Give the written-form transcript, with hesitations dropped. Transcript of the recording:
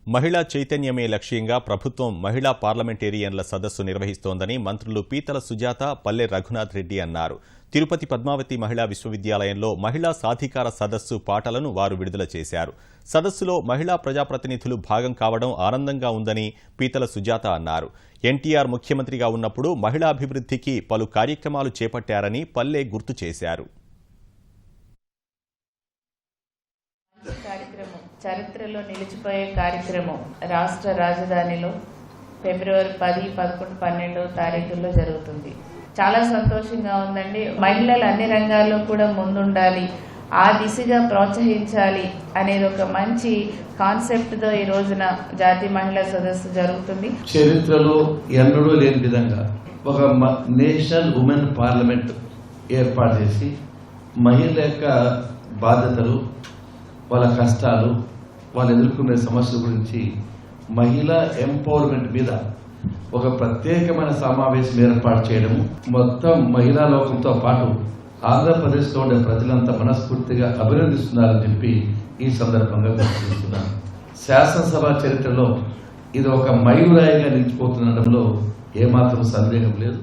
మహిళా చైతన్యమే లక్ష్యంగా ప్రభుత్వం మహిళా పార్లమెంటేరియన్ల సదస్సు నిర్వహిస్తోందని మంత్రులు పీతల సుజాత, పల్లె రఘునాథ్ రెడ్డి అన్నారు. తిరుపతి పద్మావతి మహిళా విశ్వవిద్యాలయంలో మహిళా సాధికార సదస్సు పాటలను వారు విడుదల చేశారు. సదస్సులో మహిళా ప్రజాప్రతినిధులు భాగం కావడం ఆనందంగా ఉందని పీతల సుజాత అన్నారు. ఎన్టీఆర్ ముఖ్యమంత్రిగా ఉన్నప్పుడు మహిళాభివృద్ధికి పలు కార్యక్రమాలు చేపట్టారని పల్లె గుర్తు చేశారు. చరిత్రలో నిలిచిపోయే కార్యక్రమం రాష్ట్ర రాజధానిలో ఫిబ్రవరి 10, 11, 12 తారీఖుల్లో జరుగుతుంది. చాలా సంతోషంగా ఉందండి. మహిళలు అన్ని రంగాల్లో కూడా ముందుండాలి, ఆ దిశగా ప్రోత్సహించాలి అనేది ఒక మంచి కాన్సెప్ట్తో ఈ రోజున జాతీయ మహిళా సదస్సు జరుగుతుంది. చరిత్రలో ఎన్నడూ లేని విధంగా ఒక నేషనల్ ఉమెన్ పార్లమెంట్ ఏర్పాటు చేసి మహిళల యొక్క బాధ్యతలు, వాళ్ళ కష్టాలు, వాళ్ళు ఎదుర్కొనే సమస్యల గురించి మహిళా ఎంపవర్మెంట్ మీద ఒక ప్రత్యేకమైన సమావేశం ఏర్పాటు చేయడం మొత్తం మహిళా లోకంతో పాటు ఆంధ్రప్రదేశ్లో ఉండే ప్రజలంతా మనస్ఫూర్తిగా అభినందిస్తున్నారని చెప్పి ఈ సందర్భంగా గుర్తిస్తున్నాను. శాసనసభ చరిత్రలో ఇది ఒక మైలురాయిగా నిలిచిపోతుండడంలో ఏమాత్రం సందేహం లేదు.